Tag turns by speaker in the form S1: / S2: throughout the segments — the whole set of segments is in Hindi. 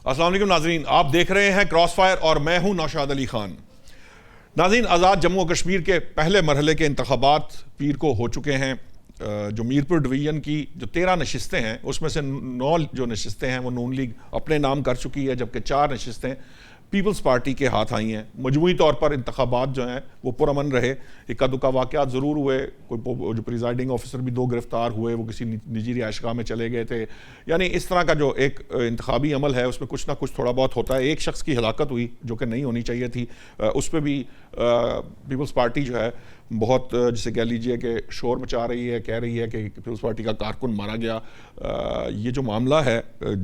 S1: अस्सलाम वालेकुम नाजरीन, आप देख रहे हैं क्रॉस फायर और मैं हूं नौशाद अली खान। नाजरीन, आज़ाद जम्मू और कश्मीर के पहले मरहले के इंतखाबात पीर को हो चुके हैं। जो मीरपुर डिवीज़न की जो 13 नशिस्तें हैं उसमें से 9 जो नशिस्तें हैं वो नून लीग अपने नाम कर चुकी है, जबकि 4 नशिस्तें पीपल्स पार्टी के हाथ आई हैं। मजमूई तौर पर इंतखाबात जो हैं वो पुरअमन रहे। इक्का दुक्का वाक़यात ज़रूर हुए, कोई जो प्रिजाइडिंग ऑफिसर भी 2 गिरफ्तार हुए, वो किसी निजी रिहाइशगाह में चले गए थे। यानी इस तरह का जो एक इंतखाबी अमल है उसमें कुछ ना कुछ थोड़ा बहुत होता है। एक शख्स की हलाकत हुई जो कि नहीं होनी चाहिए थी, उस पर भी पीपल्स पार्टी जो है बहुत, जिसे कह लीजिए कि शोर मचा रही है, कह रही है कि पीपल्स पार्टी का कारकुन मारा गया। ये जो मामला है,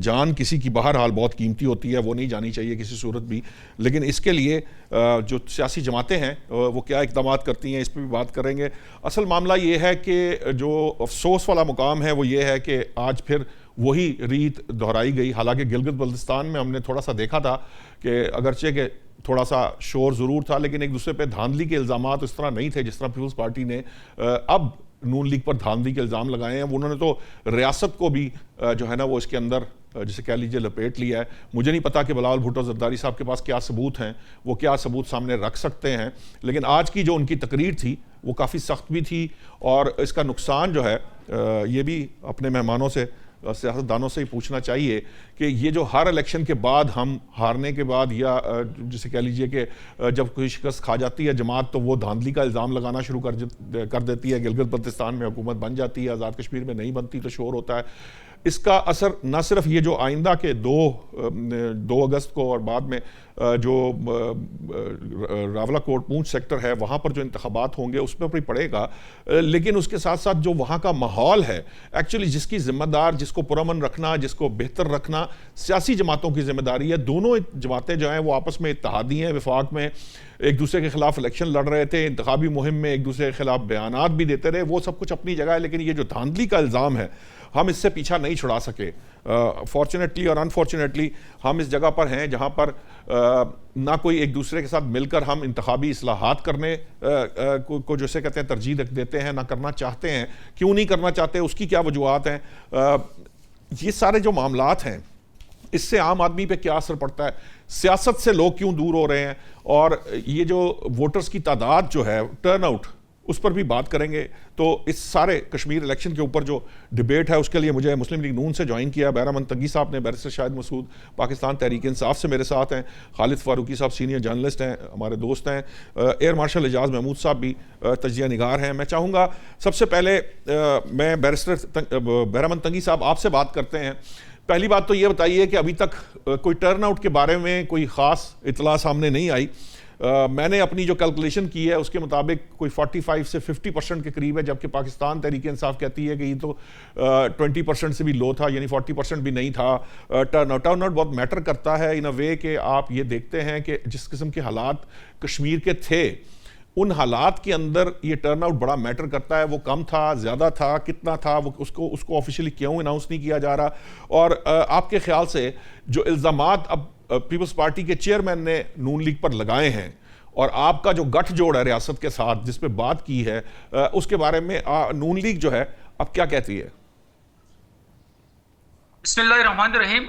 S1: जान किसी की बहरहाल बहुत कीमती होती है, वो नहीं जानी चाहिए किसी सूरत भी। लेकिन इसके लिए जो सियासी जमातें हैं वो क्या इक़दाम करती हैं, इस पर भी बात करेंगे। असल मामला ये है कि जो अफसोस वाला मुकाम है वो ये है कि आज फिर वही रीत दोहराई गई। हालांकि गिलगित बल्तिस्तान में हमने थोड़ा सा देखा था कि अगरचे के थोड़ा सा शोर ज़रूर था, लेकिन एक दूसरे पे धांधली के इल्ज़ामात इस तरह नहीं थे जिस तरह पीपल्स पार्टी ने अब नून लीग पर धांधली के इल्ज़ाम लगाए हैं। उन्होंने तो रियासत को भी जो है ना वो इसके अंदर जिसे कह लीजिए लपेट लिया है। मुझे नहीं पता कि बिलावल भुट्टो जरदारी साहब के पास क्या सबूत हैं, वो क्या सबूत सामने रख सकते हैं, लेकिन आज की जो उनकी तकरीर थी वो काफ़ी सख्त भी थी। और इसका नुकसान जो है ये भी अपने मेहमानों से, सियासतदानों से ही पूछना चाहिए कि ये जो हर इलेक्शन के बाद हम हारने के बाद या जिसे कह लीजिए कि जब कोई शिकस्त खा जाती है जमात तो वो धांधली का इल्ज़ाम लगाना शुरू कर देती है। गिलगित बल्तिस्तान में हुकूमत बन जाती है, आज़ाद कश्मीर में नहीं बनती तो शोर होता है। इसका असर न सिर्फ ये जो आइंदा के 2 अगस्त को और बाद में जो रावलाकोट पूंछ सेक्टर है वहाँ पर जो इंतखाबात होंगे उस पर भी पड़ेगा, लेकिन उसके साथ साथ जो वहाँ का माहौल है एक्चुअली जिसकी जिम्मेदार, जिसको पुरअमन रखना, जिसको बेहतर रखना सियासी जमातों की जिम्मेदारी है। दोनों जमातें जो हैं वो आपस में इत्तेहादी हैं, विफाक में एक दूसरे के खिलाफ इलेक्शन लड़ रहे थे, इंतखाबी मुहिम में एक दूसरे के खिलाफ बयानात भी देते रहे, वो सब कुछ अपनी जगह है। लेकिन ये जो धांधली का इल्ज़ाम है हम इससे पीछा नहीं छुड़ा सके। फॉर्चुनेटली और अनफॉर्चुनेटली हम इस जगह पर हैं जहाँ पर ना कोई एक दूसरे के साथ मिलकर हम इंतखाबी इस्लाहात करने को जैसे कहते हैं तरजीह देते हैं, ना करना चाहते हैं। क्यों नहीं करना चाहते, उसकी क्या वजूहात हैं। ये सारे जो मामलात हैं इससे आम आदमी पे क्या असर पड़ता है, सियासत से लोग क्यों दूर हो रहे हैं, और ये जो वोटर्स की तादाद जो है, टर्न आउट, उस पर भी बात करेंगे। तो इस सारे कश्मीर इलेक्शन के ऊपर जो डिबेट है उसके लिए मुझे मुस्लिम लीग नून से ज्वाइन किया बहरामंद तंगी साहब ने, बैरिस्टर शाहिद मसूद पाकिस्तान तहरीक इंसाफ से मेरे साथ हैं, खालिद फारूकी साहब सीनियर जर्नलिस्ट हैं, हमारे दोस्त हैं, एयर मार्शल एजाज महमूद साहब भी तजिया निगार हैं। मैं चाहूँगा सबसे पहले मैं बैरिस्टर बहरामंद तंगी साहब आपसे बात करते हैं। पहली बात तो ये बताइए कि अभी तक कोई टर्न आउट के बारे में कोई ख़ास इतला सामने नहीं आई। मैंने अपनी जो कैलकुलेशन की है उसके मुताबिक कोई 45 से 50% के करीब है, जबकि पाकिस्तान तहरीक इंसाफ कहती है कि ये तो 20% से भी लो था, यानी 40% भी नहीं था। टर्न आउट बहुत मैटर करता है इन अ वे कि आप ये देखते हैं कि जिस किस्म के हालात कश्मीर के थे उन हालात के अंदर ये टर्न आउट बड़ा मैटर करता है। वो कम था, ज़्यादा था, कितना था, वो उसको ऑफिशियली क्यों अनाउंस नहीं किया जा रहा। और आपके ख्याल से जो इल्ज़ामात अब पीपल्स पार्टी के चेयरमैन ने नून लीग पर लगाए हैं और आपका जो गठजोड़ है रियासत के साथ जिस पे बात की है, उसके बारे में नून लीग जो है अब क्या कहती है?
S2: बिस्मिल्लाहिर्रहमानिर्रहीम।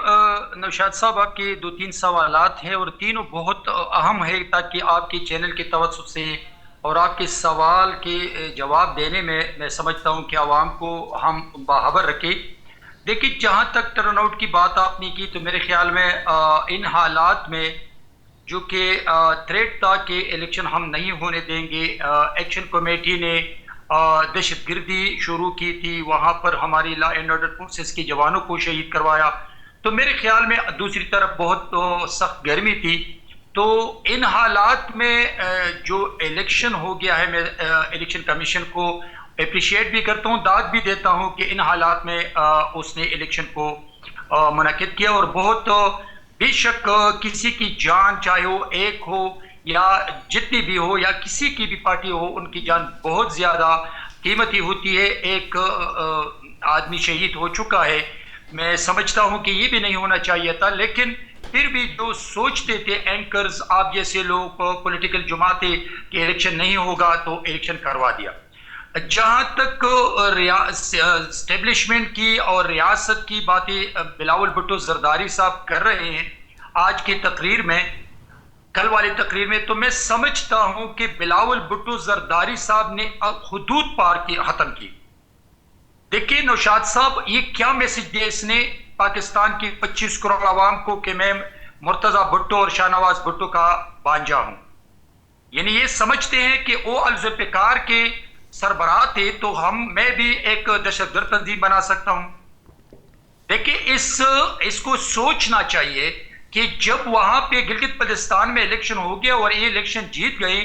S2: नौशाद साहब, आपके 2-3 सवालात हैं और तीनों बहुत अहम है ताकि आपके चैनल के तवज्जुह से और आपके सवाल के जवाब देने में मैं समझता हूं कि आवाम को हम बाखबर रखें। देखिए, जहां तक टर्न आउट की बात आपने की तो मेरे ख्याल में इन हालात में जो कि थ्रेट था कि इलेक्शन हम नहीं होने देंगे, एक्शन कमेटी ने दहशतगर्दी शुरू की थी, वहां पर हमारी लॉ एंड ऑर्डर फोर्सेस के जवानों को शहीद करवाया। तो मेरे ख्याल में दूसरी तरफ बहुत सख्त गर्मी थी। तो इन हालात में जो इलेक्शन हो गया है, मैं इलेक्शन कमीशन को अप्रिशिएट भी करता हूँ, दाद भी देता हूँ कि इन हालात में उसने इलेक्शन को मुनक्किद किया। और बहुत बेशक किसी की जान, चाहे वो एक हो या जितनी भी हो या किसी की भी पार्टी हो, उनकी जान बहुत ज्यादा कीमती होती है। एक आदमी शहीद हो चुका है, मैं समझता हूं कि ये भी नहीं होना चाहिए था, लेकिन फिर भी जो सोचते थे एंकर्स, आप जैसे लोग, पॉलिटिकल जमातें कि इलेक्शन नहीं होगा तो इलेक्शन करवा दिया। जहां तक एस्टेब्लिशमेंट की और रियासत की बातें बिलावल भुट्टो जरदारी साहब कर रहे हैं, आज की तकरीर में, कल वाली तकरीर में, तो मैं समझता हूं कि बिलावल भुट्टो जरदारी साहब ने हुदूद पार की, खत्म की। देखिए नौशाद साहब, ये क्या मैसेज दिया इसने पाकिस्तान की 25 करोड़ आवाम को कि मैं मुर्तजा भुट्टो और शाहनवाज भुट्टो का भांजा हूं। यानी ये समझते हैं कि वो अल-जुल्फ़िकार के सरबराह थे, तो मैं भी एक दहशतगर्द तंजीम बना सकता हूं। देखिए इसको सोचना चाहिए कि जब वहां पे गिलगित बल्तिस्तान में इलेक्शन हो गया और ये इलेक्शन जीत गए,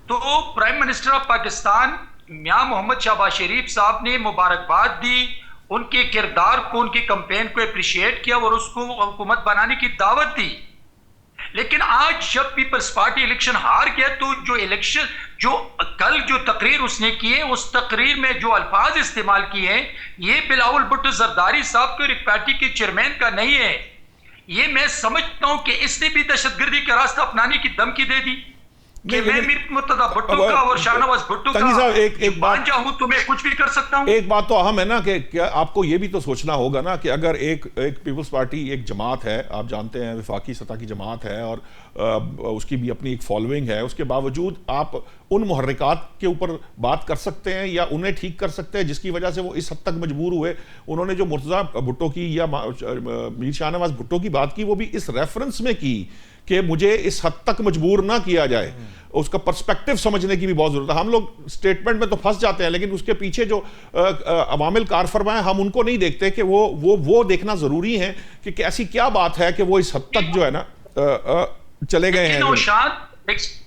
S2: तो प्राइम मिनिस्टर ऑफ पाकिस्तान मियां मोहम्मद शहबाज शरीफ साहब ने मुबारकबाद दी, उनके किरदार को, उनकी कैंपेन को अप्रिशिएट किया और उसको हुकूमत बनाने की दावत दी। लेकिन आज जब पीपल्स पार्टी इलेक्शन हार गया, तो जो कल जो तकरीर उसने की है, उस तकरीर में जो अल्फाज इस्तेमाल किए हैं, ये बिलावल भुट्टो जरदारी साहब के एक पार्टी के चेयरमैन का नहीं है। ये मैं समझता हूं कि इसने भी दहशतगर्दी का रास्ता अपनाने की धमकी दे दी कि मैं मुर्तजा भुट्टो का और शाहनवाज भुट्टो का
S1: एक बात
S2: चाहूं तो मैं कुछ भी कर सकता हूं।
S1: एक बात तो अहम है ना कि क्या आपको ये भी तो सोचना होगा ना कि अगर एक पीपल्स पार्टी एक जमात है, आप जानते हैं वफाकी सतह की जमात है और उसकी भी अपनी एक फॉलोइंग है, उसके बावजूद आप उन मुहर्रिकात के ऊपर बात कर सकते हैं या उन्हें ठीक कर सकते हैं जिसकी वजह से वो इस हद तक मजबूर हुए। उन्होंने जो मुर्तजा भुट्टो की या मीर शाहनवाज भुट्टो की बात की, वो भी इस रेफरेंस में की कि मुझे इस हद तक मजबूर ना किया जाए। उसका पर्सपेक्टिव समझने की भी बहुत जरूरत है। हम लोग स्टेटमेंट में तो फंस जाते हैं, लेकिन उसके पीछे जो अवामिल कार फरमा है, हम उनको नहीं देखते कि वो देखना जरूरी है कि कैसी क्या बात है कि वो इस हद तक जो है ना चले गए हैं।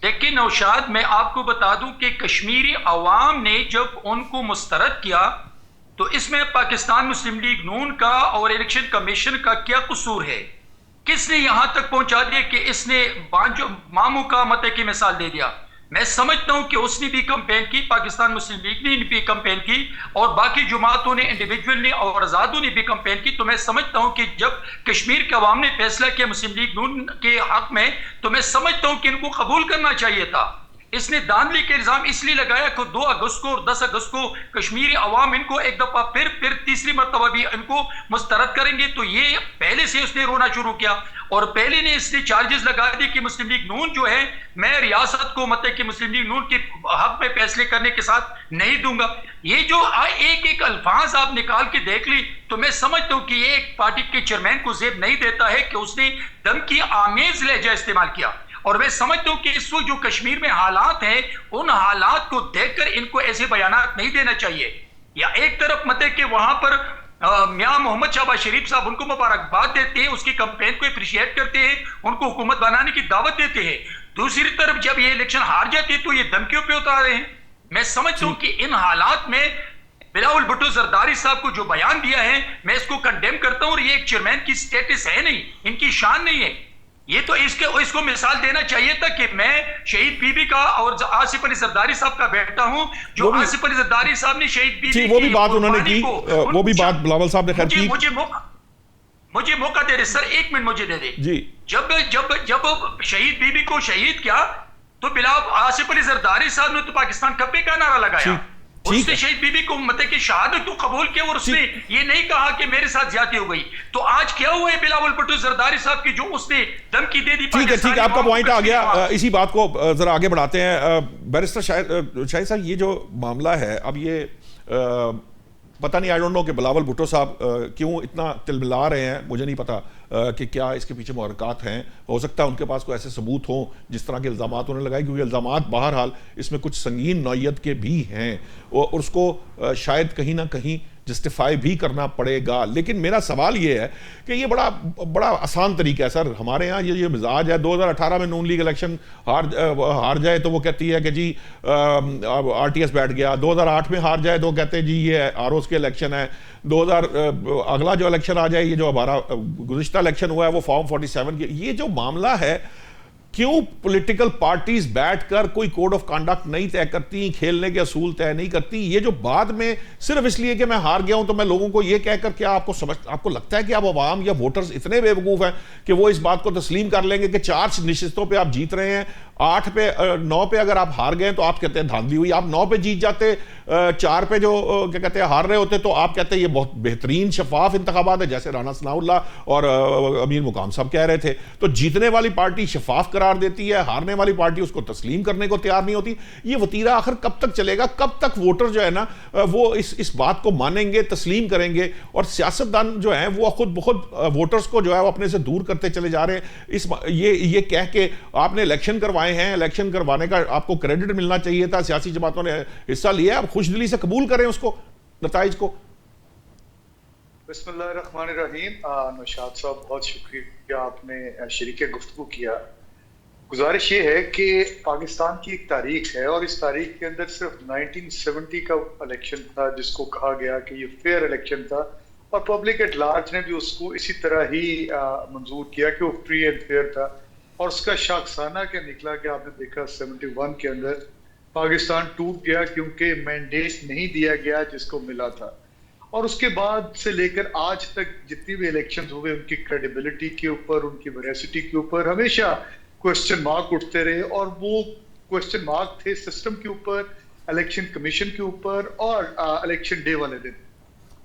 S2: देखिए नौशाद, मैं आपको बता दूं कि कश्मीरी अवाम ने जब उनको मुस्तरद किया, तो इसमें पाकिस्तान मुस्लिम लीग नून का और इलेक्शन कमीशन का क्या कसूर है? किसने यहां तक पहुंचा दिया कि इसने मामू का मते की मिसाल दे दिया? मैं समझता हूं कि उसने भी कैंपेन की, पाकिस्तान मुस्लिम लीग ने भी कैंपेन की और बाकी जमातों ने, इंडिविजुअल ने और आजादों ने भी कैंपेन की। तो मैं समझता हूं कि जब कश्मीर के अवाम ने फैसला किया मुस्लिम लीग नून के हक में, तो मैं समझता हूं कि इनको कबूल करना चाहिए था। इसने दानली के इल्जाम इसलिए लगाया कि 2 अगस्त को और 10 अगस्त को कश्मीरी अवाम इनको एक दफा फिर तीसरी मरतबा भी इनको मुस्तरद करेंगे। तो ये पहले से उसने रोना शुरू किया और पहले ने इसने चार्जेस लगा दिए कि मुस्लिम लीग नून जो है, मैं रियासत को मतलब कि मुस्लिम लीग नून के हक में फैसले करने के साथ नहीं दूंगा। ये जो एक एक अल्फाज आप निकाल के देख ली, तो मैं समझता हूं कि ये एक पार्टी के चेयरमैन को जेब नहीं देता है कि उसने धमकी आमेज लहजा इस्तेमाल किया। और मैं समझता हूं कि इस वक्त जो कश्मीर में हालात हैं, उन हालात को देखकर इनको ऐसे बयानात नहीं देना चाहिए। या एक तरफ मतलब कि वहां पर मियां मोहम्मद शहबाज शरीफ साहब उनको मुबारकबाद देते हैं, उसकी कैंपेन को अप्रिशिएट करते हैं, उनको हुकूमत बनाने की दावत देते हैं। दूसरी तरफ जब ये इलेक्शन हार जाते हैं तो ये धमकियों पे उतार रहे हैं। मैं समझता हूं कि इन हालात में बिलावल भुट्टो जरदारी साहब को जो बयान दिया है, मैं इसको कंडेम करता हूं। और ये एक चेयरमैन की स्टेटस है नहीं, इनकी शान नहीं है। ये तो इसको मिसाल देना चाहिए था कि मैं शहीद बीबी का और आसिफ अली जरदारी साहब का बेटा हूं। जो आसिफ अली जरदारी साहब ने शहीद बीबी
S1: वो भी बात उन्होंने की, वो भी बात बिलावल साहब ने खैर की।
S2: मुझे मौका दे दे सर, 1 मिनट मुझे दे दे
S1: जी।
S2: जब शहीद बीबी को शहीद किया, तो बिलावल आसिफ अली जरदारी साहब ने तो पाकिस्तान कब्बे का नारा लगाया। उसने शहीद बीबी को मतलब कि शहादत को कबूल किया और उसने ये नहीं कहा कि मेरे साथ ज्यादती हो गई। तो आज क्या हुआ है बिलावल भुट्टो जरदारी साहब की, जो उसने धमकी दे दी।
S1: ठीक है, आपका पॉइंट आ गया। इसी बात को जरा आगे बढ़ाते हैं। बैरिस्टर शाहिद साहब, ये जो मामला है, अब ये पता नहीं, आई डोंट नो कि बिलावल भुट्टो साहब क्यों इतना तिलमिला रहे हैं, मुझे नहीं पता कि क्या इसके पीछे मुहर्रिकात हैं। हो सकता है उनके पास कोई ऐसे सबूत हों जिस तरह के इल्ज़ामात उन्होंने लगाए, क्योंकि इल्ज़ामात बहरहाल इसमें कुछ संगीन नौइयत के भी हैं और उसको शायद कहीं ना कहीं जस्टिफाई भी करना पड़ेगा। लेकिन मेरा सवाल ये है कि ये बड़ा आसान तरीका है सर। हमारे यहाँ ये मिजाज है, 2018 में नून लीग इलेक्शन हार जाए तो वो कहती है कि जी RTS बैठ गया। 2008 में हार जाए तो कहते हैं जी ये ROs के इलेक्शन है। 2000 अगला जो इलेक्शन आ जाए, ये जो हमारा गुज़िश्ता इलेक्शन हुआ है वो फॉर्म 47 की। ये जो मामला है, क्यों पॉलिटिकल पार्टीज बैठकर कोई कोड ऑफ कंडक्ट नहीं तय करती, खेलने के असूल तय नहीं करती? ये जो बाद में सिर्फ इसलिए कि मैं हार गया हूं तो मैं लोगों को ये कहकर, क्या आपको लगता है कि आप अवाम या वोटर्स इतने बेवकूफ हैं कि वो इस बात को तस्लीम कर लेंगे कि 4 नशिस्तों पे आप जीत रहे हैं, 9 पे अगर आप हार गए तो आप कहते हैं धांधली हुई, आप 9 पे जीत जाते, 4 पे जो क्या कहते हैं हार रहे होते तो आप कहते हैं ये बहुत बेहतरीन शफाफ इंतखाबात है, जैसे राना सनाउल्लाह और अमीर मुकाम साहब कह रहे थे। तो जीतने वाली पार्टी शफाफ करार देती है, हारने वाली पार्टी उसको तस्लीम करने को तैयार नहीं होती। ये वतीरा आखिर कब तक चलेगा? कब तक वोटर जो है ना वो इस बात को मानेंगे, तस्लीम करेंगे? और सियासतदान जो है वो खुद बहुत वोटर्स को जो है वो अपने से दूर करते चले जा रहे हैं। ये कह के आपने इलेक्शन करवाए हैं, इलेक्शन करवाने का आपको क्रेडिट मिलना चाहिए था, सियासी जमातों ने हिस्सा लिया, आप खुशदिली से कबूल करें उसको, नताइज को।
S3: बिस्मिल्लाहिर्रहमानिर्रहीम। नौशाद साहब, बहुत शुक्रिया, आपने शरीके गुफ्तगू किया। गुजारिश ये है कि पाकिस्तान की एक तारीख है और इस तारीख के अंदर सिर्फ 1970 का इलेक्शन था जिसको कहा गया कि ये फेयर इलेक्शन था, और पब्लिक एट लार्ज ने भी उसको इसी तरह ही मंजूर किया कि वो फ्री एंड फेयर था। और उसका शाखसाना क्या निकला कि आपने देखा 71 के अंदर पाकिस्तान टूट गया क्योंकि मैंडेट नहीं दिया गया जिसको मिला था। और उसके बाद से लेकर आज तक जितनी भी इलेक्शंस हुए उनकी क्रेडिबिलिटी के ऊपर, उनकी वेरासिटी के ऊपर हमेशा क्वेश्चन मार्क उठते रहे, और वो क्वेश्चन मार्क थे सिस्टम के ऊपर, इलेक्शन कमीशन के ऊपर और इलेक्शन डे वाले दिन।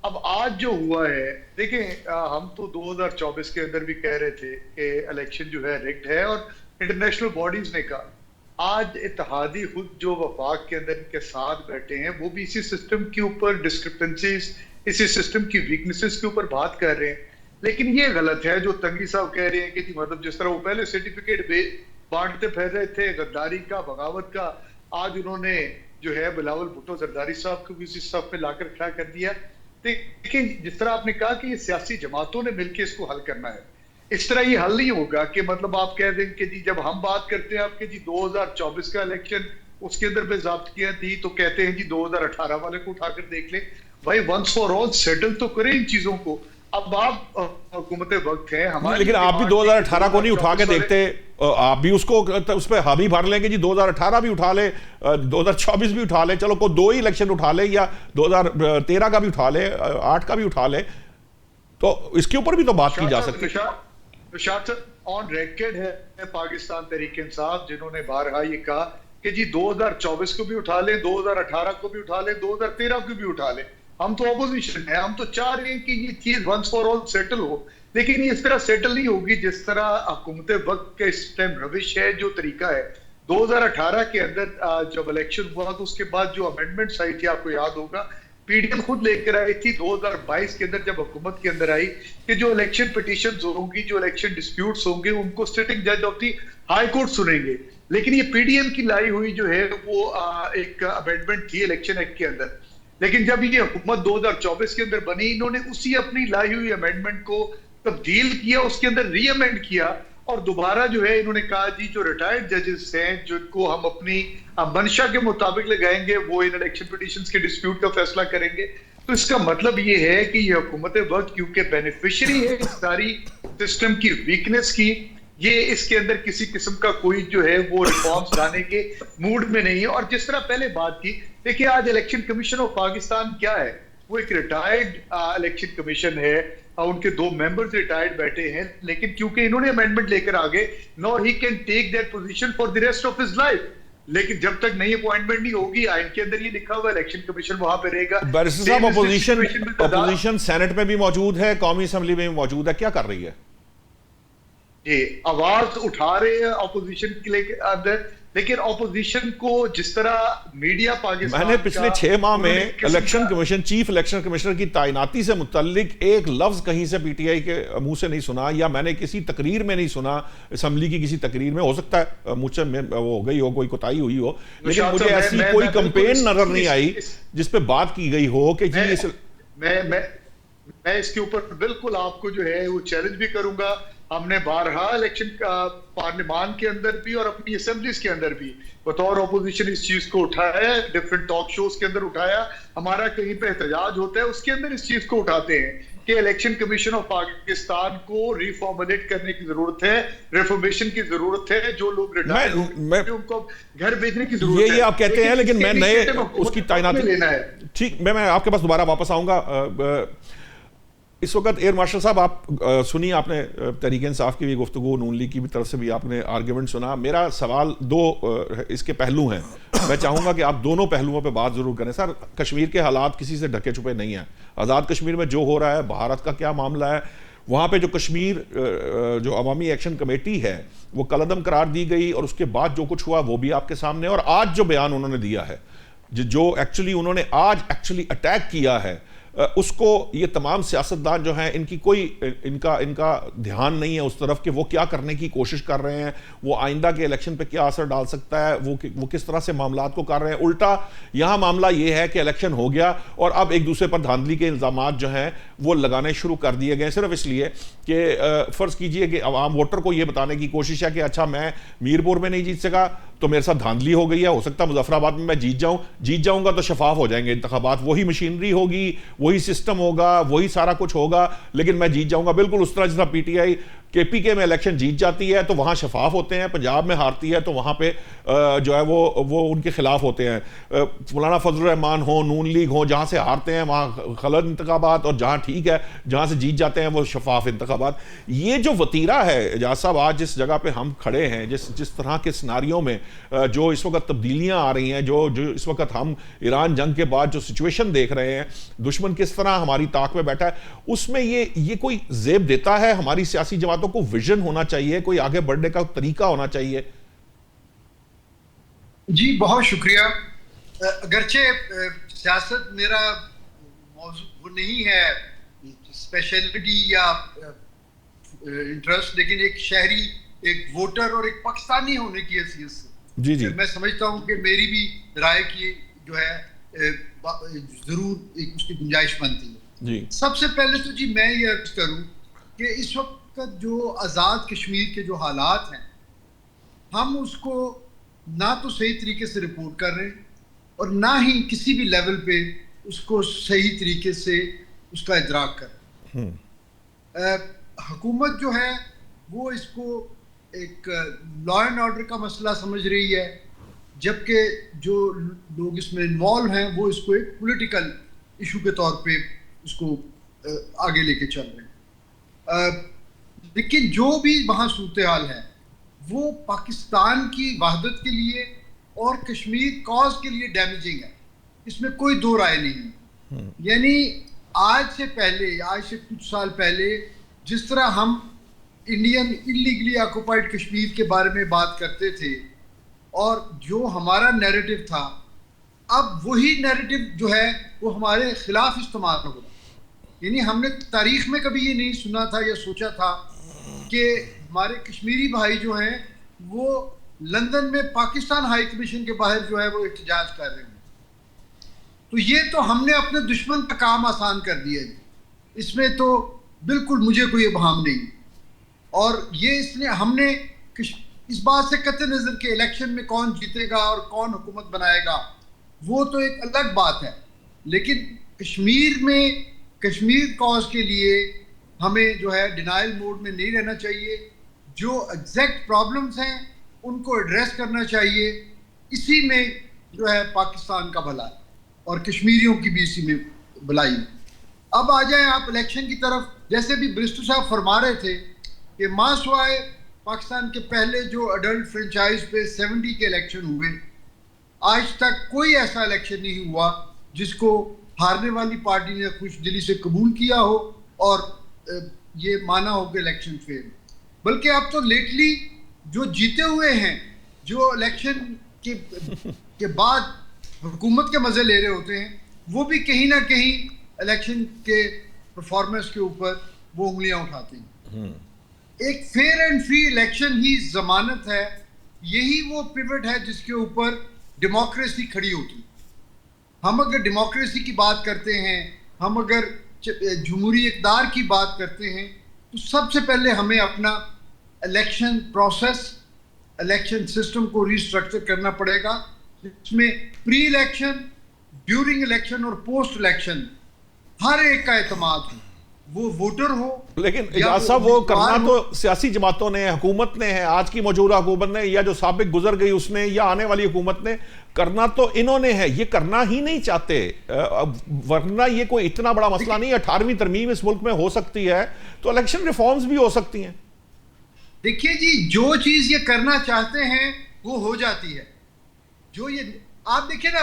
S3: अब आज जो हुआ है, देखें, हम तो 2024 के अंदर भी कह रहे थे कि इलेक्शन जो है रिग्ड है, और इंटरनेशनल बॉडीज ने कहा। आज इत्तेहादी खुद जो वफाक के अंदर के साथ बैठे हैं वो भी इसी सिस्टम के ऊपर डिस्क्रिपेंसीज, इसी सिस्टम की वीकनेसेस के ऊपर बात कर रहे हैं। लेकिन ये गलत है जो तंगी साहब कह रहे हैं कि मतलब जिस तरह वो पहले सर्टिफिकेट बांटते फिर रहे थे गद्दारी का, बगावत का, आज उन्होंने जो है बिलावल भुट्टो जरदारी साहब को भी उसी सफ में लाकर खड़ा कर दिया। लेकिन जिस तरह आपने कहा कि ये सियासी जमातों ने मिलकर इसको हल करना है, इस तरह ये हल नहीं होगा कि मतलब आप कह दें कि जी जब हम बात करते हैं आपके जी 2024 का इलेक्शन उसके अंदर बेज़ाब्तियां थी तो कहते हैं जी 2018 वाले को उठाकर देख ले। भाई वंस फॉर ऑल सेटल तो करें इन चीजों को। अब आप हुकूमत वक्त है हमारी,
S1: लेकिन आप भी 2018 को नहीं उठा के देखते, आप भी उसको उस पर हामी भर लेंगे जी 2018 भी उठा ले, 2024 भी उठा ले, चलो को 2 ही इलेक्शन उठा ले, या 2013 का भी उठा ले, 8 का भी उठा ले, तो इसके ऊपर भी तो बात की जा सकती है।
S3: ऑन रिकॉर्ड है पाकिस्तान तहरीक इंसाफ जिन्होंने बारहा ये कहा कि जी 2024 को भी उठा ले, 2018 को भी उठा ले, 2013 को भी उठा ले। हम तो ऑपोजिशन है, हम तो चाह रहे हैं कि ये चीज वंस फॉर ऑल सेटल हो, लेकिन ये इस तरह सेटल नहीं होगी जिस तरह हुकूमत वक्त के इस टाइम रविश है, जो तरीका है। 2018 के अंदर जब इलेक्शन हुआ तो उसके बाद जो अमेंडमेंट्स आई थी आपको याद होगा, पीडीएम खुद लेकर आई थी 2022 के अंदर जब हुकूमत के अंदर आई कि जो इलेक्शन पिटीशंस होंगी, जो इलेक्शन डिस्प्यूट्स होंगे उनको सिटिंग जज ऑफ दी हाई कोर्ट सुनेंगे। लेकिन ये पीडीएम की लाई हुई जो है वो एक अमेंडमेंट थी इलेक्शन एक्ट के अंदर। लेकिन जब ये हुकूमत 2024 के अंदर बनी, इन्होंने उसी अपनी लाई हुई अमेंडमेंट को तब्दील किया, उसके अंदर री अमेंड किया, और दोबारा जो है इन्होंने कहा जी जो रिटायर्ड जजेस हैं जिनको हम अपनी मंशा के मुताबिक लगाएंगे वो इन इलेक्शन पिटीशंस के डिस्प्यूट का फैसला करेंगे। तो इसका मतलब ये है कि ये हुकूमत वक्त क्योंकि बेनिफिशियरी है इस सारी सिस्टम की वीकनेस की, ये इसके अंदर किसी किस्म का कोई जो है वो रिफॉर्म्स लाने के मूड में नहीं है। और जिस तरह पहले बात की, देखिए आज इलेक्शन कमीशन ऑफ पाकिस्तान क्या है, वो एक रिटायर्ड इलेक्शन कमीशन है, उनके 2 मेंबर्स रिटायर्ड बैठे हैं, लेकिन क्योंकि इन्होंने अमेंडमेंट लेकर आ गए, nor he can take that position for the rest of his life. लेकिन जब तक नई अपॉइंटमेंट नहीं होगी, आइन के अंदर ये लिखा हुआ इलेक्शन कमीशन वहां पे रहेगा।
S1: बैरिस्टर साहब, अपोजिशन सेनेट में भी मौजूद है, कौमी असेंबली में भी मौजूद है, क्या कर रही है?
S3: जी आवाज उठा रहे हैं अपोजिशन के अंदर, लेकिन अपोजिशन को जिस तरह मीडिया पाकिस्तान,
S1: मैंने पिछले 6 माह में election commission, chief election commissioner की तैनाती से मुतल्लिक एक लफ्ज कहीं से पीटीआई के मुंह से नहीं सुना, या मैंने किसी तकरीर में नहीं सुना, असेंबली की किसी तकरीर में, हो सकता है मुझसे वो हो गई हो, कोई कोताही हुई हो, लेकिन मुझे ऐसी कोई कंपेन नजर नहीं आई जिस पे बात की गई हो कि जी
S3: मैं इसके ऊपर बिल्कुल आपको जो है वो चैलेंज भी करूंगा। हमने बारहा इलेक्शन पार्लियामान के अंदर भी और अपनी असेंबलीज के अंदर भी बतौर ऑपोजिशन इस चीज को उठाया, डिफरेंट टॉक शोज के अंदर उठाया, हमारा कहीं पे एहतजाज होता है उसके अंदर इस चीज को उठाते हैं कि इलेक्शन कमीशन ऑफ पाकिस्तान को रिफॉर्मुलेट करने की जरूरत है, रिफॉर्मेशन की जरूरत है, जो लोग रिटायर हो गए उनको घर भेजने की जरूरत है।
S1: ये आप कहते हैं, लेकिन मैं नए उसकी तैनाती
S3: लेना है।
S1: ठीक, मैं आपके पास दोबारा वापस आऊंगा। इस वक्त एयर मार्शल साहब, आप सुनिए, आपने तहरीक इंसाफ की भी गुफ्तगू, नून लीग की भी तरफ से भी आपने आर्ग्यूमेंट सुना। मेरा सवाल दो इसके पहलू हैं, मैं चाहूँगा कि आप दोनों पहलुओं पे बात ज़रूर करें। सर, कश्मीर के हालात किसी से ढके छुपे नहीं हैं। आज़ाद कश्मीर में जो हो रहा है, भारत का क्या मामला है, वहाँ पे जो कश्मीर जो अवामी एक्शन कमेटी है वो कलअदम करार दी गई, और उसके बाद जो कुछ हुआ वो भी आपके सामने, और आज जो बयान उन्होंने दिया है, जो एक्चुअली उन्होंने आज एक्चुअली अटैक किया है, उसको ये तमाम सियासतदान जो हैं, इनकी कोई इनका ध्यान नहीं है उस तरफ कि वो क्या करने की कोशिश कर रहे हैं, वो आइंदा के इलेक्शन पे क्या असर डाल सकता है, वो किस तरह से मामलात को कर रहे हैं। उल्टा यहाँ मामला ये है कि इलेक्शन हो गया और अब एक दूसरे पर धांधली के इल्ज़ामात जो हैं वो लगाने शुरू कर दिए गए, सिर्फ इसलिए कि फ़र्ज़ कीजिए कि आवाम वोटर को ये बताने की कोशिश है कि अच्छा, मैं मीरपुर में नहीं जीत सका तो मेरे साथ धांधली हो गई है, हो सकता है मुजफ्फराबाद में मैं जीत जाऊंगा तो शफाफ हो जाएंगे इंतखाबात, वही मशीनरी होगी, वही सिस्टम होगा, वही सारा कुछ होगा, लेकिन मैं जीत जाऊंगा। बिल्कुल उस तरह जिस तरह पीटीआई केपीके में इलेक्शन जीत जाती है तो वहां शफाफ होते हैं, पंजाब में हारती है तो वहां पे जो है वो उनके खिलाफ होते हैं। मौलाना फजल रहमान हो, नून लीग हो, जहां से हारते हैं वहां खलत इंतखाबात, और जहां ठीक है, जहां से जीत जाते हैं वो शफाफ इंतखाबात। ये जो वतीरा है एजाज साहब, आज जिस जगह पे हम खड़े हैं, जिस तरह के सिनारियों में जो इस वक्त तब्दीलियां आ रही हैं, जो इस वक्त हम ईरान जंग के बाद जो सिचुएशन देख रहे हैं, दुश्मन किस तरह हमारी ताक में बैठा है, उसमें ये कोई जेब देता है हमारी सियासी जमातों को? विजन होना चाहिए, कोई आगे बढ़ने का तरीका होना चाहिए।
S4: जी बहुत शुक्रिया। अगरचे सियासत मेरा मौजू नहीं है, स्पेशलिटी या इंटरेस्ट, लेकिन एक शहरी, एक वोटर और एक पाकिस्तानी होने की हैसियत से
S1: जी
S4: मैं समझता हूं कि मेरी भी राय की जो है जरूर एक उसकी गुंजाइश बनती है।
S1: जी,
S4: सबसे पहले तो जी मैं ये अर्ज करूं कि इस वक्त जो आज़ाद कश्मीर के जो हालात हैं, हम उसको ना तो सही तरीके से रिपोर्ट कर रहे हैं और ना ही किसी भी लेवल पे उसको सही तरीके से उसका इदराक कर रहे हैं। हुकूमत जो है वो इसको एक लॉ एंड ऑर्डर का मसला समझ रही है, जबकि जो लोग इसमें इन्वॉल्व हैं वो इसको एक पॉलिटिकल इशू के तौर पे उसको आगे लेके चल रहे हैं। लेकिन जो भी वहाँ सूरत हाल है वो पाकिस्तान की वहदत के लिए और कश्मीर कॉज के लिए डैमेजिंग है, इसमें कोई दो राय नहीं है। यानी आज से कुछ साल पहले जिस तरह हम इंडियन इलीगली ऑक्युपाइड कश्मीर के बारे में बात करते थे और जो हमारा नैरेटिव था, अब वही नैरेटिव जो है वो हमारे खिलाफ इस्तेमाल हो रहा। यानी हमने तारीख में कभी ये नहीं सुना था या सोचा था कि हमारे कश्मीरी भाई जो हैं वो लंदन में पाकिस्तान हाई कमीशन के बाहर जो है वो एहतजाज कर रहे हैं। तो ये तो हमने अपने दुश्मन का काम आसान कर दिया है, इसमें तो बिल्कुल मुझे कोई इब्हाम नहीं। और ये इसने हमने इस बात से कतई नज़र के इलेक्शन में कौन जीतेगा और कौन हुकूमत बनाएगा वो तो एक अलग बात है, लेकिन कश्मीर में कश्मीर कॉज के लिए हमें जो है डिनाइल मोड में नहीं रहना चाहिए। जो एग्जैक्ट प्रॉब्लम्स हैं उनको एड्रेस करना चाहिए, इसी में जो है पाकिस्तान का भला है और कश्मीरियों की भी इसी में भलाई है। अब आ जाएं आप इलेक्शन की तरफ। जैसे भी ब्रिस्टो साहब फरमा रहे थे कि मासवाए पाकिस्तान के पहले जो अडल्ट फ्रेंचाइज पे 70 के इलेक्शन हुए, आज तक कोई ऐसा इलेक्शन नहीं हुआ जिसको हारने वाली पार्टी ने खुश दिली से कबूल किया हो और ये माना हो कि इलेक्शन फेल। बल्कि अब तो लेटली जो जीते हुए हैं, जो इलेक्शन के बाद हुकूमत के मजे ले रहे होते हैं, वो भी कहीं ना कहीं इलेक्शन के परफॉर्मेंस के ऊपर वो उंगलियां उठाते हैं। एक फेयर एंड फ्री इलेक्शन ही जमानत है, यही वो पिवट है जिसके ऊपर डेमोक्रेसी खड़ी होती। हम अगर डेमोक्रेसी की बात करते हैं, हम अगर जमहूरी इक़्तिदार की बात करते हैं, तो सबसे पहले हमें अपना इलेक्शन प्रोसेस, इलेक्शन सिस्टम को रिस्ट्रक्चर करना पड़ेगा, जिसमें प्री इलेक्शन, ड्यूरिंग इलेक्शन और पोस्ट इलेक्शन हर एक का एतमाद हो। वो वोटर हो,
S1: लेकिन
S4: या
S1: एजाज साहब वो करना
S4: उम्मीदवार
S1: तो सियासी जमातों ने, हुकूमत ने है, आज की मौजूदा हुकूमत ने, या जो साबिक गुजर गई उसने, या आने वाली हुकूमत ने, करना तो इन्होंने है। ये करना ही नहीं चाहते, वरना ये कोई इतना बड़ा मसला नहीं। 18वीं तरमीम इस मुल्क में हो सकती है तो इलेक्शन रिफॉर्म्स भी हो सकती हैं।
S4: देखिए जी, जो चीज ये करना चाहते हैं वो हो जाती है। जो ये आप देखिए ना,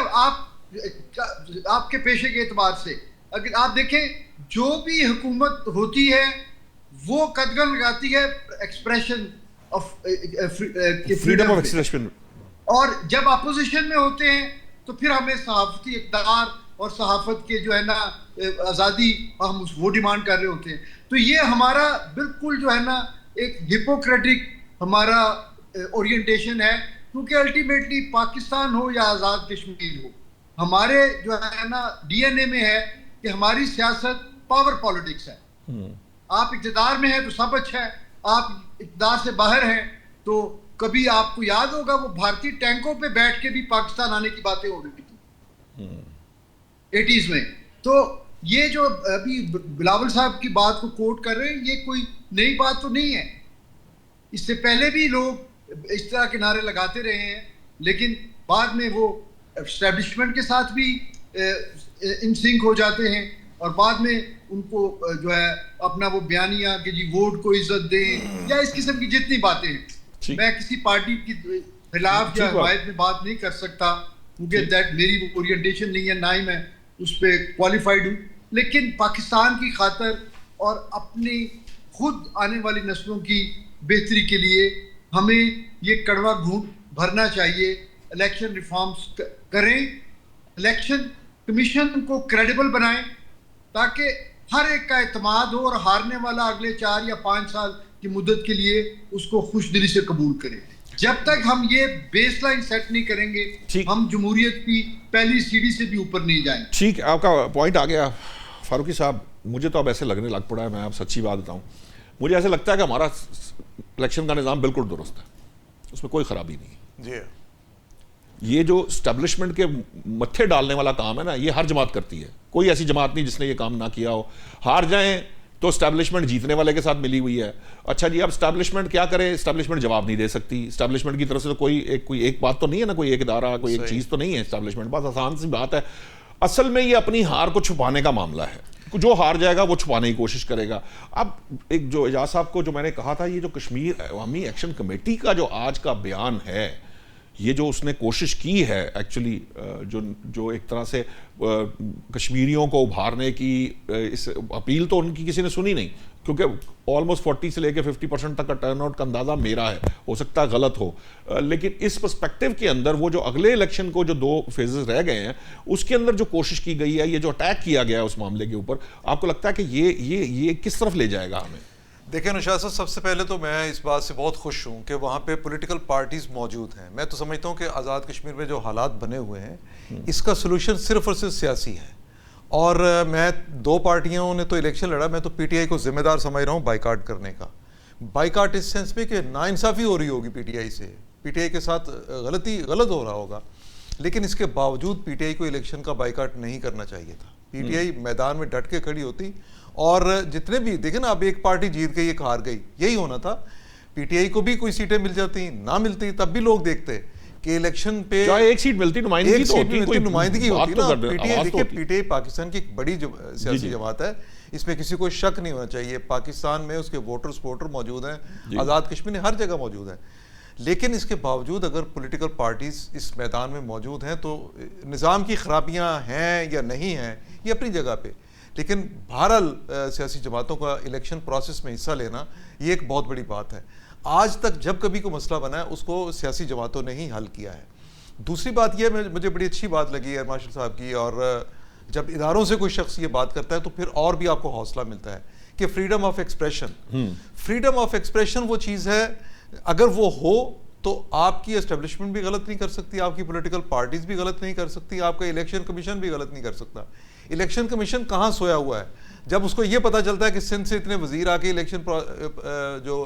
S4: आपके पेशे के एतबार से अगर आप देखें, जो भी हुकूमत होती है वो कदगन लगाती है expression of
S1: freedom of expression,
S4: और जब अपोजिशन में होते हैं तो फिर हमें सहाफती इक़्तिदार और सहाफत के जो है ना आज़ादी, हम वो डिमांड कर रहे होते हैं। तो ये हमारा बिल्कुल जो है ना एक हिपोक्रेटिक हमारा ओरिएंटेशन है, क्योंकि अल्टीमेटली पाकिस्तान हो या आज़ाद कश्मीर हो, हमारे जो है ना डीएनए में है कि हमारी सियासत पावर पॉलिटिक्स है। आप इक़्तिदार में हैं तो सब अच्छा है, आप इक़्तिदार से बाहर हैं तो कभी आपको याद होगा वो भारतीय टैंकों पे बैठ के भी पाकिस्तान आने की बातें हो रही थी 80s में। तो ये जो अभी बिलावल साहब की बात को कोट कर रहे हैं, ये कोई नई बात तो नहीं है। इससे पहले भी लोग इस तरह के नारे लगाते रहे हैं, लेकिन बाद में वो एस्टैब्लिशमेंट के साथ भी इन सिंक हो जाते हैं, और बाद में उनको जो है अपना वो बयानिया कि जी वोट को इज्जत दें या इस किस्म की जितनी बातें हैं। मैं किसी पार्टी की खिलाफ या हिमायत में बात नहीं कर सकता, क्योंकि दैट मेरी वो ओरिएंटेशन नहीं है, ना ही मैं उस पर क्वालिफाइड हूँ। लेकिन पाकिस्तान की खातर और अपनी खुद आने वाली नस्लों की बेहतरी के लिए हमें ये कड़वा घूंट भरना चाहिए। इलेक्शन रिफॉर्म्स करें, इलेक्शन कमीशन को क्रेडिबल बनाएं, ताकि हर एक का एतमाद हो और हारने वाला अगले 4 या 5 साल की मुद्दत के लिए उसको खुश दिली से कबूल करें। जब तक हम ये बेसलाइन सेट नहीं करेंगे, हम जमहूरियत की पहली सीढ़ी से भी ऊपर नहीं जाएंगे।
S1: ठीक, आपका पॉइंट आ गया फारूकी साहब। मुझे तो अब ऐसे लगने लग पड़ा है, मैं आप सच्ची बात बताऊं, मुझे ऐसे लगता है कि हमारा इलेक्शन का निज़ाम बिल्कुल दुरुस्त है, उसमें कोई खराबी नहीं है। ये जो स्टैब्लिशमेंट के मत्थे डालने वाला काम है ना, ये हर जमात करती है। कोई ऐसी जमात नहीं जिसने ये काम ना किया हो। हार जाएं तो स्टैब्लिशमेंट जीतने वाले के साथ मिली हुई है। अच्छा जी, अब स्टैब्लिशमेंट क्या करे? स्टैब्लिशमेंट जवाब नहीं दे सकती। स्टैब्लिशमेंट की तरफ से तो कोई एक बात तो नहीं है ना, कोई एक इदारा, कोई एक चीज़ तो नहीं है स्टैब्लिशमेंट। बस आसान सी बात है। असल में ये अपनी हार को छुपाने का मामला है। जो हार जाएगा वो छुपाने की कोशिश करेगा। अब एक जो एजाज साहब को जो मैंने कहा था, ये जो कश्मीर अवामी एक्शन कमेटी का जो आज का बयान है, ये जो उसने कोशिश की है एक्चुअली, जो एक तरह से कश्मीरियों को उभारने की इस अपील तो उनकी किसी ने सुनी नहीं, क्योंकि ऑलमोस्ट 40 से लेकर 50% तक का टर्नआउट का अंदाज़ा मेरा है, हो सकता है गलत हो। लेकिन इस पर्सपेक्टिव के अंदर वो जो अगले इलेक्शन को जो 2 फेजेस रह गए हैं, उसके अंदर जो कोशिश की गई है, ये जो अटैक किया गया है उस मामले के ऊपर, आपको लगता है कि ये किस तरफ ले जाएगा हमें?
S5: देखिए नौशाद साहब, सबसे पहले तो मैं इस बात से बहुत खुश हूँ कि वहाँ पे पॉलिटिकल पार्टीज़ मौजूद हैं। मैं तो समझता हूँ कि आज़ाद कश्मीर में जो हालात बने हुए हैं, इसका सलूशन सिर्फ और सिर्फ सियासी है। और मैं 2 पार्टियों ने तो इलेक्शन लड़ा, मैं तो पीटीआई को जिम्मेदार समझ रहा हूँ बाइकाट करने का। बाइकाट इस सेंस में कि नाइंसाफ़ी हो रही होगी पीटीआई से, पीटीआई के साथ गलत हो रहा होगा, लेकिन इसके बावजूद पीटीआई को इलेक्शन का बाइकाट नहीं करना चाहिए था। पीटीआई मैदान में डट के खड़ी होती, और जितने भी देखे ना, अब एक पार्टी जीत गई, एक हार गई, यही होना था। पीटीआई को भी कोई सीटें मिल जाती, ना मिलती, तब भी लोग देखते कि इलेक्शन पे
S1: एक सीट मिलती, नुमाइंदगी तो होती,
S5: नुमाइंदगी होती ना। पीटीआई देखिए, पीटीआई पाकिस्तान की एक बड़ी सियासी जमात है, इसमें किसी को शक नहीं होना चाहिए। पाकिस्तान में उसके वोटर मौजूद हैं, आज़ाद कश्मीर में हर जगह मौजूद हैं। लेकिन इसके बावजूद अगर पॉलिटिकल पार्टीज इस मैदान में मौजूद हैं, तो निज़ाम की खराबियां हैं या नहीं हैं, ये अपनी जगह पे। लेकिन बहरहाल सियासी जमातों का इलेक्शन प्रोसेस में हिस्सा लेना ये एक बहुत बड़ी बात है। आज तक जब कभी कोई मसला बना है, उसको सियासी जमातों ने ही हल किया है। दूसरी बात यह, मुझे बड़ी अच्छी बात लगी है मार्शल साहब की, और जब इदारों से कोई शख्स ये बात करता है तो फिर और भी आपको हौसला मिलता है कि फ्रीडम ऑफ एक्सप्रेशन वो चीज़ है, अगर वो हो तो आपकी एस्टेब्लिशमेंट भी गलत नहीं कर सकती, आपकी पॉलिटिकल पार्टीज भी गलत नहीं कर सकती, आपका इलेक्शन कमीशन भी गलत नहीं कर सकता। इलेक्शन कमीशन कहाँ सोया हुआ है? जब उसको ये पता चलता है कि सिंध से इतने वजीर आके इलेक्शन जो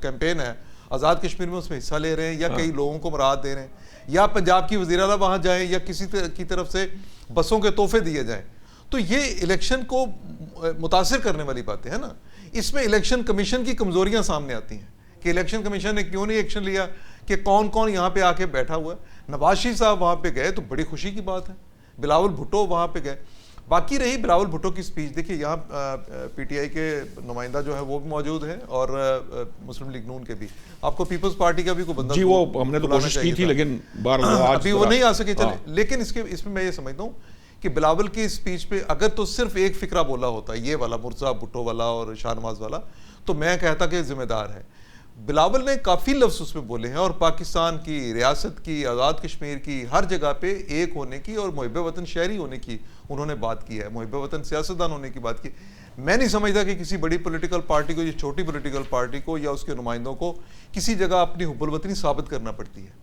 S5: कैंपेन है आज़ाद कश्मीर में उसमें हिस्सा ले रहे हैं, या कई लोगों को मराहत दे रहे हैं, या पंजाब की वज़ीर आला वहाँ जाए, या किसी की तरफ से बसों के तोहफे दिए जाएँ, तो ये इलेक्शन को मुतासिर करने वाली बातें है ना। इसमें इलेक्शन कमीशन की कमजोरियां सामने आती हैं कि इलेक्शन कमीशन ने क्यों नहीं एक्शन लिया, कि कौन कौन यहाँ पे आके बैठा हुआ है। नवाज शरीफ साहब वहाँ पे गए तो बड़ी खुशी की बात है, बिलावल भुट्टो वहाँ पे गए। बाकी रही बिलावल भुट्टो की स्पीच, देखिए यहाँ पीटीआई के नुमाइंदा जो है वो भी मौजूद है और मुस्लिम लीग नून के भी, आपको पीपल्स पार्टी का भी कोई बंदा
S1: जी वो हमने तो कोशिश की थी लेकिन
S5: अभी वो नहीं आ सके चले। लेकिन इसमें मैं ये समझता हूँ कि बिलावल की स्पीच पे अगर तो सिर्फ एक फिक्रा बोला होता, ये वाला मुर्जा भुट्टो वाला और शाहनवाज वाला, तो मैं कहता कि जिम्मेदार है। बिलावल ने काफ़ी लफ्ज़ उसमें बोले हैं और पाकिस्तान की, रियासत की, आज़ाद कश्मीर की, हर जगह पे एक होने की और मुहिब वतन शहरी होने की उन्होंने बात की है, मुहिब वतन सियासतदान होने की बात की। मैं नहीं समझता कि किसी बड़ी पॉलिटिकल पार्टी को, ये छोटी पॉलिटिकल पार्टी को या उसके नुमाइंदों को किसी जगह अपनी हुब्बुल वतनी साबित करना पड़ती है।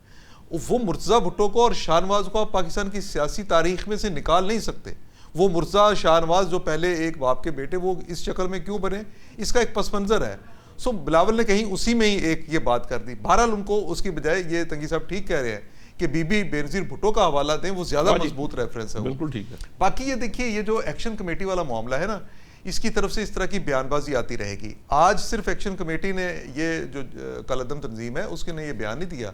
S5: वो मुर्तज़ा भुट्टो को और शाहनवाज को आप पाकिस्तान की सियासी तारीख में से निकाल नहीं सकते। वो मुर्तज़ा शाहनवाज जो पहले एक बाप के बेटे, वो इस शक्ल में क्यों बने, इसका एक पस मंज़र है। सो बिलावल ने कहीं उसी में ही एक ये बात कर दी। बहरहाल उनको उसकी बजाय, ये तंगी साहब ठीक कह रहे हैं कि बीबी बेनज़ीर भुट्टो का हवाला दें, वो ज़्यादा मजबूत रेफरेंस है।
S1: बिल्कुल ठीक है।
S5: बाकी ये देखिए, ये जो एक्शन कमेटी वाला मामला है ना, इसकी तरफ से इस तरह की बयानबाजी आती रहेगी। आज सिर्फ एक्शन कमेटी ने, ये जो कलअदम तंजीम है उसके ने ये बयान नहीं दिया,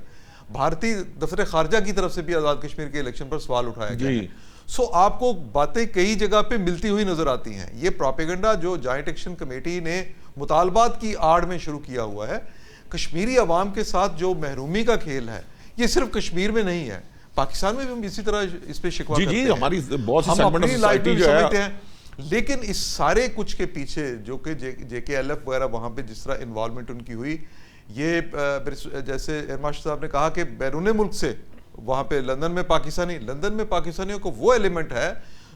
S5: भारतीय दफ्तर खारजा की तरफ से भी आज़ाद कश्मीर के इलेक्शन पर सवाल उठाया गया है। सो आपको बातें कई जगह पे मिलती हुई नजर आती हैं। ये प्रोपेगेंडा जो जॉइंट एक्शन कमेटी ने मुतालबात की आड़ में शुरू किया हुआ है, कश्मीरी अवाम के साथ जो महरूमी का खेल है, ये सिर्फ कश्मीर में नहीं है, पाकिस्तान में भी हम इसी तरह इस पे शिकवा करते हैं।
S1: हमारी बहुत सी
S5: हम
S1: सेगमेंट ऑफ
S5: अपनी लाइफ
S1: सोसाइटी
S5: में
S1: जो है,
S5: समझते हैं। लेकिन इस सारे कुछ के पीछे जो कि JKLF वगैरह वहाँ पे जिस तरह इन्वॉल्वमेंट उनकी हुई, ये जैसे एरमाश साहब ने कहा कि बैरून मुल्क से वहाँ पे लंदन में पाकिस्तानियों को वो एलिमेंट है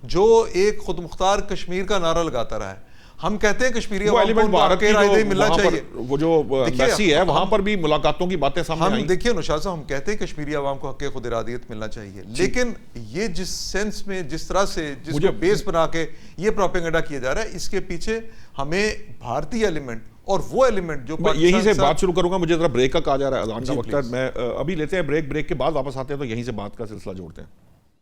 S5: जो एक खुद मुख्तार कश्मीर का नारा लगाता रहा है। हम कहते हैं कश्मीरी
S1: एलिमेंट भारत की जो
S5: मिलना चाहिए,
S1: वो जो एम्बेसी है वहां पर भी मुलाकातों की बातें सामने आई।
S5: हम देखिए नौशाद साहब, हम कहते हैं कश्मीरी आवाम को हक़ खुद इरादियत मिलना चाहिए, लेकिन ये जिस सेंस में, जिस तरह से, जिसको बेस बना के ये प्रोपेगेंडा किया जा रहा है, इसके पीछे हमें भारतीय एलिमेंट और वो एलिमेंट जो
S1: यहीं से बात शुरू करूंगा। मुझे जरा ब्रेक का कहा जा रहा है, अज़ान का वक्त है। मैं अभी लेते हैं ब्रेक के बाद वापस आते हैं तो यहीं से बात का सिलसिला जोड़ते हैं।